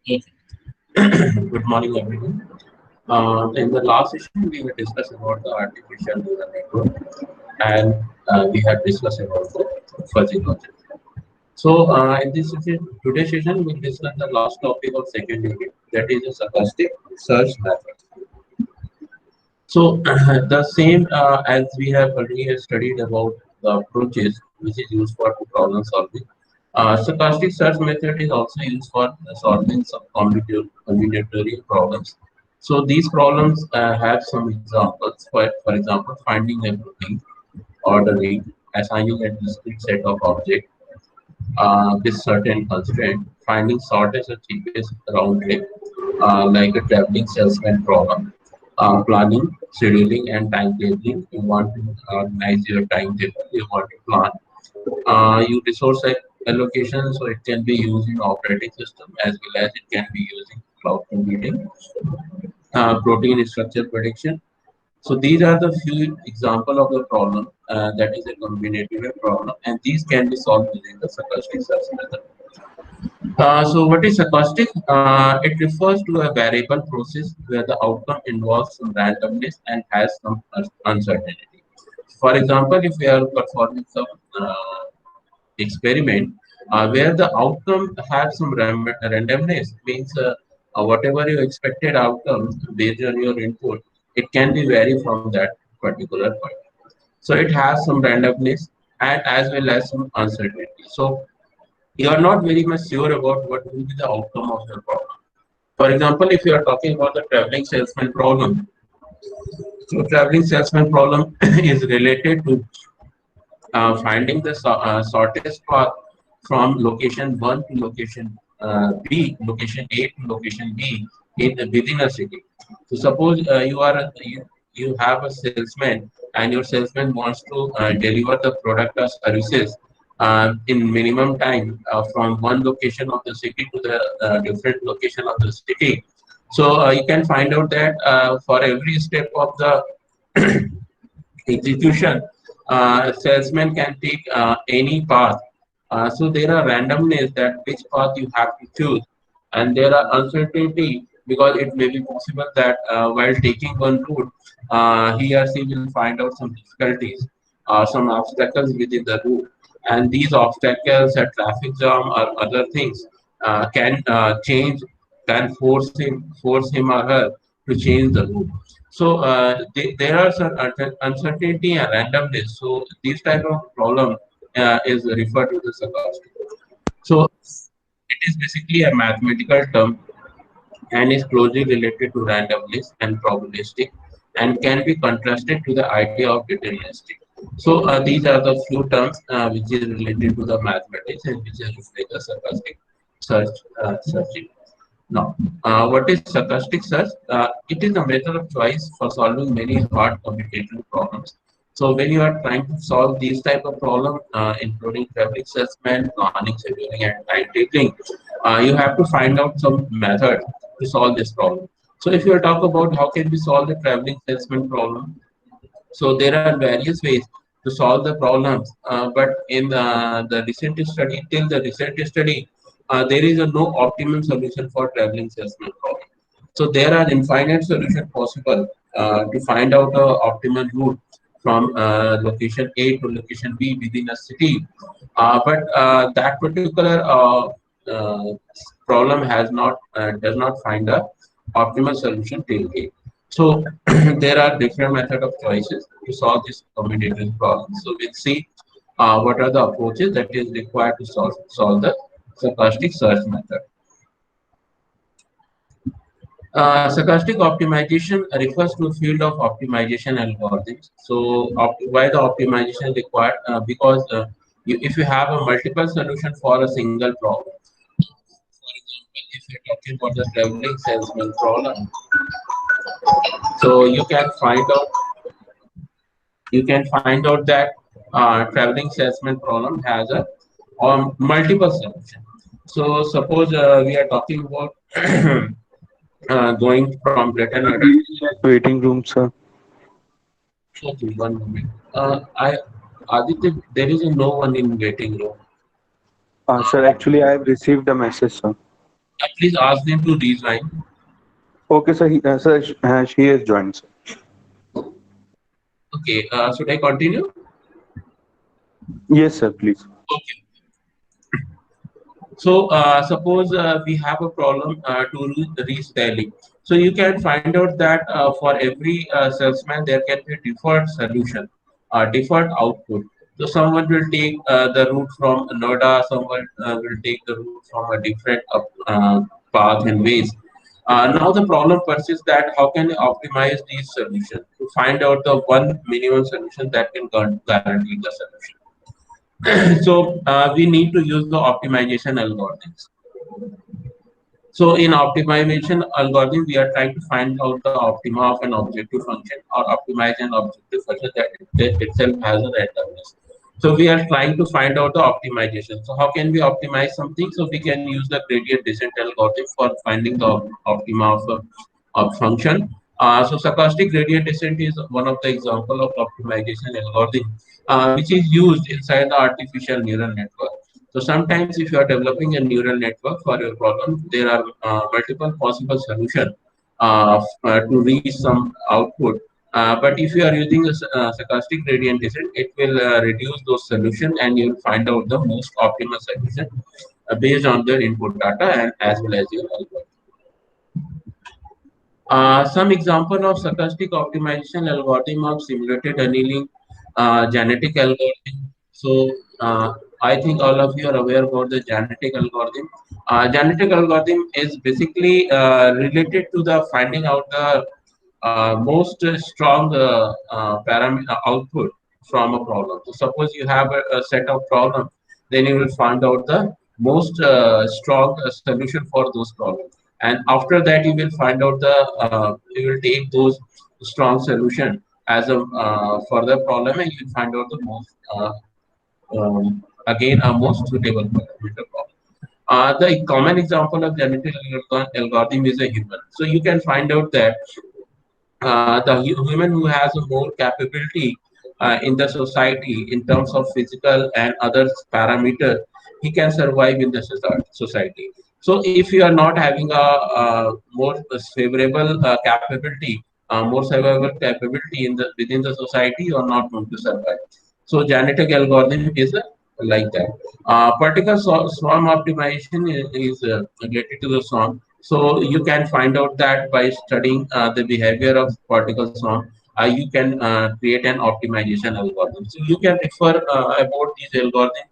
Okay. Good morning, everyone. In the last session, we had discussed about the artificial neural network, and we had discussed about the fuzzy logic. So, in this session, today's session, we'll discuss the last topic of second unit, that is the stochastic search method. So, the same as we have already studied about the approaches which is used for problem solving. Stochastic search method is also used for solving some combinatorial problems. So, these problems have some examples. For example, finding a protein, ordering, assigning a discrete set of objects with certain constraint, finding shortest or cheapest round trip, like a traveling salesman problem, planning, scheduling, and timetabling. You want to organize your timetable, you want to plan. You resource allocation, so it can be used in operating system as well as it can be used in cloud computing. Protein structure prediction. So these are the few example of the problem that is a combinatorial problem, and these can be solved using the stochastic search method. So what is stochastic? It refers to a variable process where the outcome involves some randomness and has some uncertainty. For example, if we are performing some experiment where the outcome has some randomness, means whatever you expected outcome based on your input, it can be vary from that particular point. So it has some randomness and as well as some uncertainty. So you are not very much sure about what will be the outcome of your problem. For example, if you are talking about the traveling salesman problem, so traveling salesman problem is related to finding the shortest path from location 1 to location B, location A to location B within a city. So suppose you have a salesman and your salesman wants to deliver the product or services in minimum time from one location of the city to the different location of the city. So you can find out that for every step of the execution, salesman can take any path. So there are randomness that which path you have to choose, and there are uncertainty because it may be possible that while taking one route, he or she will find out some difficulties, some obstacles within the route, and these obstacles, a traffic jam or other things, can change, can force him or her to change the route. So there are some uncertainty and randomness. So this type of problem is referred to the stochastic. So it is basically a mathematical term and is closely related to randomness and probabilistic and can be contrasted to the idea of deterministic. So these are the few terms which is related to the mathematics and which is reflect the stochastic searching. Now, what is stochastic search? It is a method of choice for solving many hard computational problems. So when you are trying to solve these type of problem, including traffic assessment, planning, scheduling, and timetabling, you have to find out some method to solve this problem. So if you talk about how can we solve the traveling salesman problem, so there are various ways to solve the problems, but in the recent study, till the recent study, there is a no optimum solution for traveling salesman problem. So there are infinite solutions possible to find out the optimal route from location A to location B within a city, but that particular problem has not does not find a optimal solution till date. So there are different method of choices to solve this combinatorial problem. So we'll see what are the approaches that is required to solve the stochastic search method. Stochastic optimization refers to a field of optimization algorithms. So why the optimization is required? Because if you have a multiple solution for a single problem, for example, if you're talking about the traveling salesman problem, so you can find out that traveling salesman problem has a multiple solution. So suppose we are talking about going from Britain. Waiting room, sir. Okay, one moment. I Aditya, there is no one in waiting room. Sir, actually, I have received a message, sir. Please ask them to rejoin. Okay, sir. She has joined, sir. Okay, should I continue? Yes, sir. Please. Okay. So suppose we have a problem to reselling. So you can find out that for every salesman there can be deferred solution, deferred output. So someone will take the route from Noida, someone will take the route from a different path and ways. Now the problem persists that how can you optimize these solutions to find out the one minimum solution that can guarantee the solution. So we need to use the optimization algorithms. So in optimization algorithm, we are trying to find out the optima of an objective function or optimize an objective function that itself has a randomness. So we are trying to find out the optimization. So how can we optimize something? So we can use the gradient descent algorithm for finding the optima of a function. So stochastic gradient descent is one of the example of optimization algorithm, which is used inside the artificial neural network. So sometimes if you are developing a neural network for your problem, there are multiple possible solutions to reach some output. But if you are using a stochastic gradient descent, it will reduce those solutions and you will find out the most optimal solution based on the input data and as well as your algorithm. Some example of stochastic optimization algorithm of simulated annealing, genetic algorithm. So I think all of you are aware about the genetic algorithm. Genetic algorithm is basically related to the finding out the most strong output from a problem. So suppose you have a set of problems, then you will find out the most strong solution for those problems. And after that, you will find out you will take those strong solution as a further problem, and you will find out the most again a most suitable problem. The common example of genetic algorithm is a human. So you can find out that the human who has a more capability in the society in terms of physical and other parameter, he can survive in the society. So if you are not having a more favorable capability, more favorable capability in the within the society, you are not going to survive. So genetic algorithm is like that. Particle swarm optimization is related to the swarm. So you can find out that by studying the behavior of particle swarm, you can create an optimization algorithm. So you can refer about these algorithms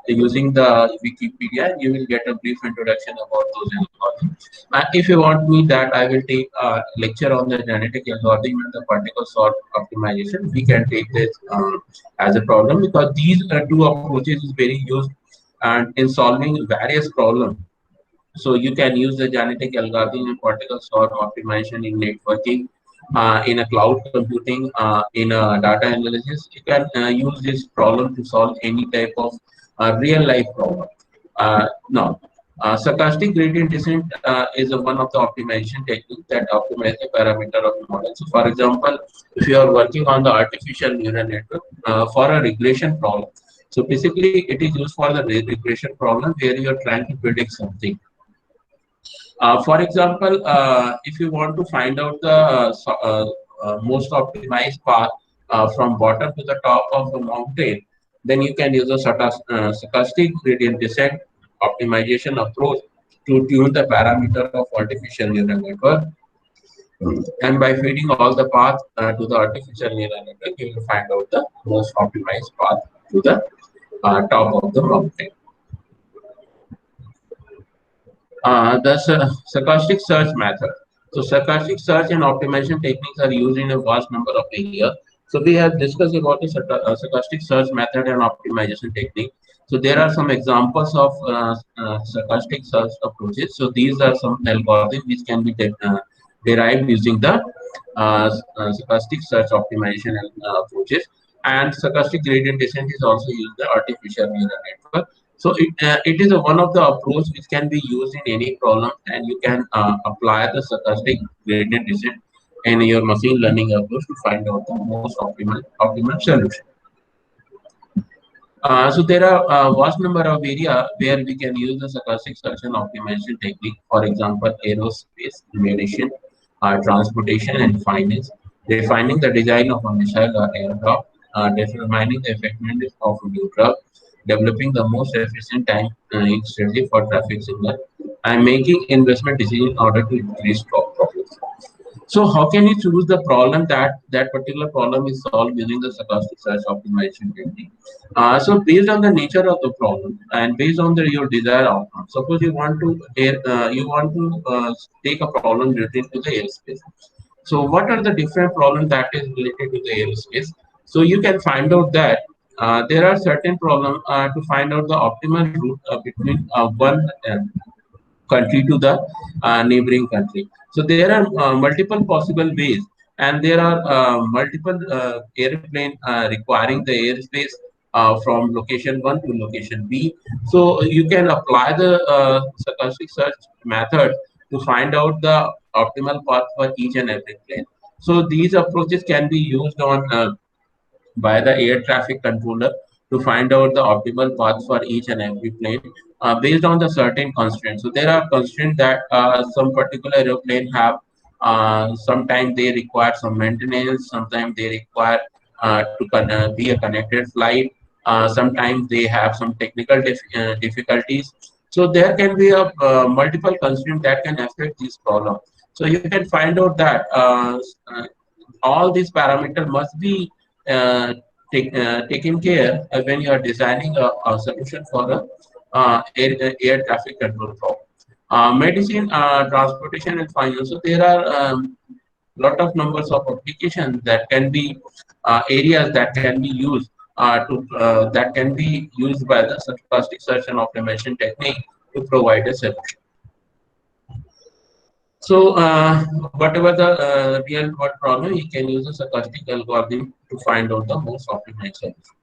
using the Wikipedia. You will get a brief introduction about those algorithms. If you want me that, I will take a lecture on the genetic algorithm and the particle sort optimization. We can take this as a problem because these two approaches is very used and in solving various problems. So you can use the genetic algorithm in particle sort optimization in networking, in a cloud computing, in a data analysis. You can use this problem to solve any type of real life problem. Now, stochastic gradient descent is one of the optimization techniques that optimize the parameter of the model. So, for example, if you are working on the artificial neural network for a regression problem, so basically it is used for the regression problem where you are trying to predict something. For example, if you want to find out the most optimized path from bottom to the top of the mountain, then you can use a stochastic gradient descent optimization approach to tune the parameter of artificial neural network. And by feeding all the path to the artificial neural network, you will find out the most optimized path to the top of the mountain. The stochastic search method. So stochastic search and optimization techniques are used in a vast number of areas. So we have discussed about the stochastic search method and optimization technique. So there are some examples of stochastic search approaches. So these are some algorithms which can be derived using the stochastic search optimization approaches. And stochastic gradient descent is also used the artificial neural network. So it is one of the approach which can be used in any problem, and you can apply the stochastic gradient descent in your machine learning approach to find out the most optimal solution. So there are a vast number of area where we can use the stochastic selection optimization technique. For example, aerospace, medicine, transportation, and finance. Refining the design of a missile or aircraft, determining the effectiveness of a new drug, developing the most efficient time strategy for traffic signal, and making investment decisions in order to increase stock profits. So how can you choose the problem that particular problem is solved using the stochastic search optimization technique? So based on the nature of the problem and based on your desired outcome, suppose you want to take a problem related to the airspace. So what are the different problems that is related to the airspace? So you can find out that there are certain problems to find out the optimal route between one country to the neighboring country. So there are multiple possible ways, and there are multiple airplane requiring the airspace from location one to location B. So you can apply the stochastic search method to find out the optimal path for each and every plane. So these approaches can be used on by the air traffic controller to find out the optimal path for each and every plane based on the certain constraints. So there are constraints that some particular aeroplane have. Sometimes they require some maintenance. Sometimes they require to be a connected flight. Sometimes they have some technical difficulties. So there can be a multiple constraints that can affect this problem. So you can find out that all these parameters must be uh, taken care when you are designing a solution for a air traffic control problem. Medicine, transportation, and finance. So there are lot of numbers of applications that can be areas that can be used that can be used by the stochastic search and optimization technique to provide a solution. So, whatever the real world problem, you can use a stochastic algorithm to find out the most optimized solution.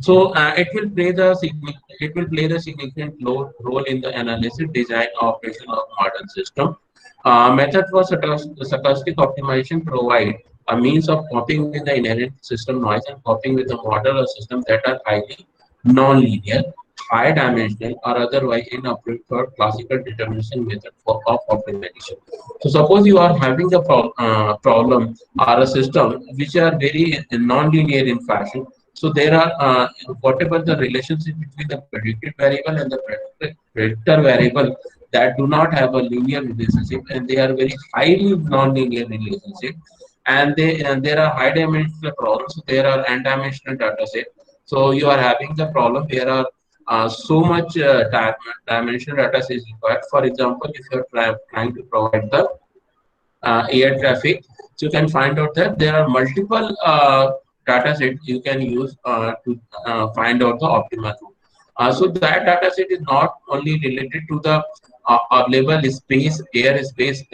So, it will play the significant role in the analysis, design, operation of modern system. Method for stochastic optimization provide a means of coping with the inherent system noise and coping with the model or system that are highly non-linear, high dimensional, or otherwise inappropriate for classical determination method of optimization. So suppose you are having a problem or a system which are very non-linear in fashion. So there are whatever the relationship between the predicted variable and the predictor variable that do not have a linear relationship, and they are very highly non-linear relationship, and there are high dimensional problems. So there are n-dimensional data set. So you are having the problem. There are so much dimensional data is required. For example, if you are trying to provide the air traffic, so you can find out that there are multiple data sets you can use to find out the optimal route. So that data set is not only related to the available space, airspace,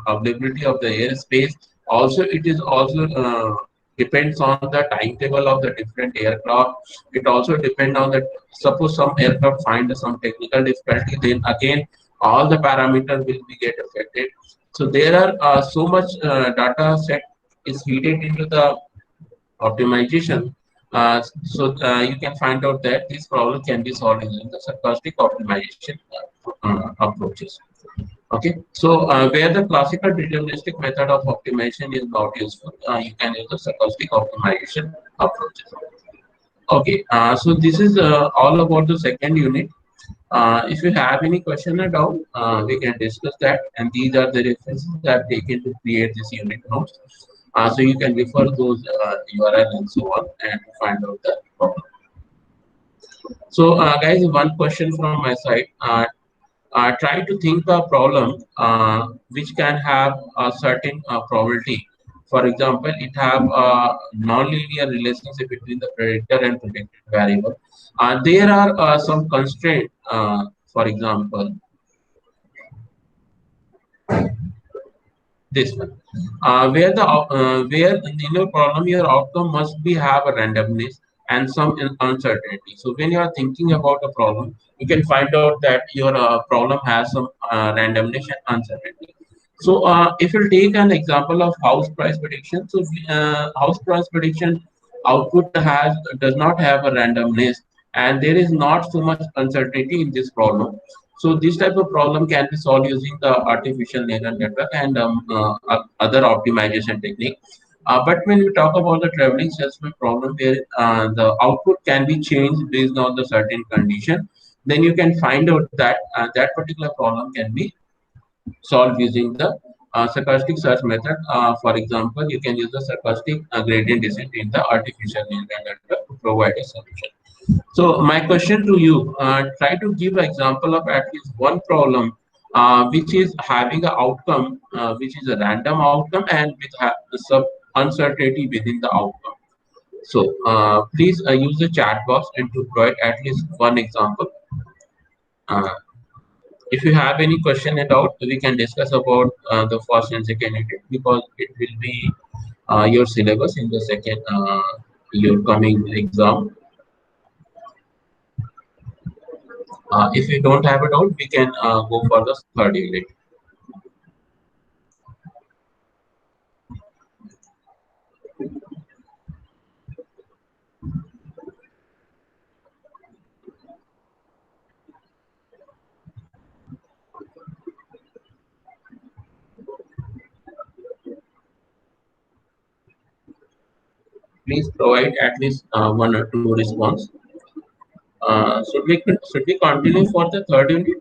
availability of the airspace. Also, it is also depends on the timetable of the different aircraft. It also depends on the suppose some aircraft find some technical difficulty, then again all the parameters will be get affected. So there are so much data set is feeded into the optimization. You can find out that this problem can be solved using the stochastic optimization approaches. Okay, so where the classical deterministic method of optimization is not useful, you can use the stochastic optimization approaches. Okay, so this is all about the second unit. If you have any question at all, we can discuss that. And these are the references that I've taken to create this unit notes. So you can refer those URL and so on and find out the problem. So guys, one question from my side. Try to think a problem which can have a certain probability. For example, it have a non-linear relationship between the predictor and predicted variable. There are some constraints. For example, this one, where in your problem your outcome must be have a randomness and some uncertainty. So when you are thinking about a problem, you can find out that your problem has some randomness and uncertainty. So if you take an example of house price prediction, so house price prediction output does not have a randomness, and there is not so much uncertainty in this problem. So this type of problem can be solved using the artificial neural network and other optimization technique. But when we talk about the traveling salesman problem, where the output can be changed based on the certain condition, then you can find out that that particular problem can be solved using the stochastic search method. For example, you can use the stochastic gradient descent in the artificial neural network to provide a solution. So my question to you, try to give an example of at least one problem which is having an outcome which is a random outcome and with some uncertainty within the outcome. So please use the chat box and to provide at least one example. Uh, if you have any question at all, we can discuss about the first and second unit because it will be your syllabus in the second your coming exam. If you don't have it out, we can go for the third unit. Please provide at least one or two response. Should we continue for the third unit?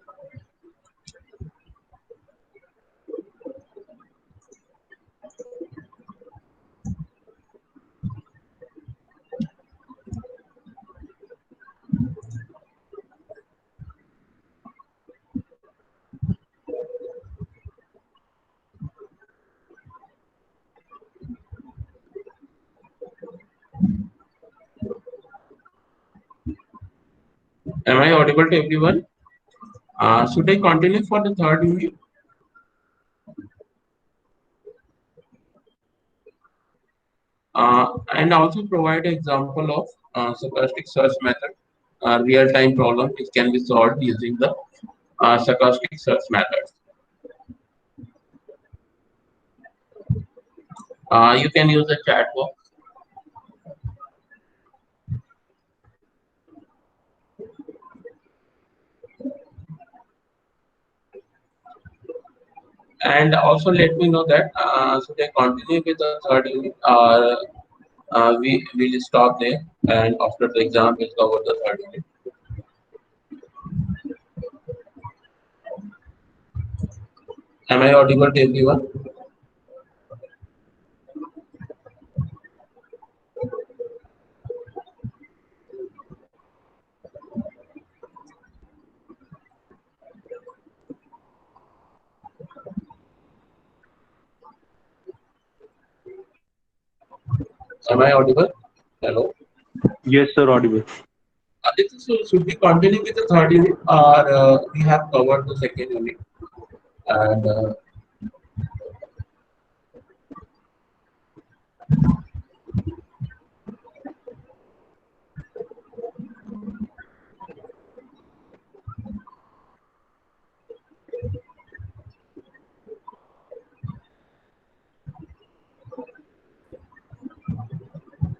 Am I audible to everyone? Should I continue for the third unit? And also provide an example of stochastic search method, real-time problem which can be solved using the stochastic search method. You can use the chat box. And also let me know that should I continue with the third unit or we will stop there and after the exam we'll cover the third unit. Am I audible to everyone? Am I audible? Hello. Yes, sir, audible. Aditya, so should we continue with the third unit or we have covered the second unit? And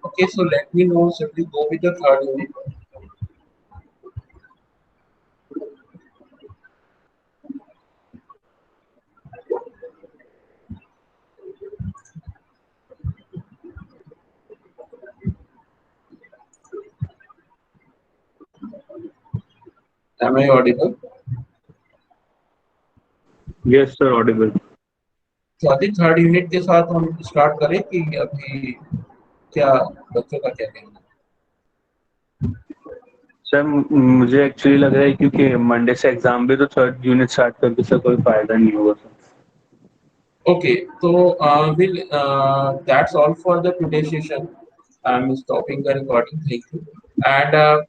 okay, so let me know should we go with the third unit? Am I audible? Yes, sir, audible. तो अभी third unit के साथ हम start करें कि अभी क्या बच्चों का क्या कहना है? सर मुझे एक्चुअली लग रहा है क्योंकि मंडे से एग्जाम भी तो थर्ड यूनिट स्टार्ट करके सर कोई फायदा नहीं होगा sir. Okay, so that's all for the today's session. I'm stopping the recording. Thank you. And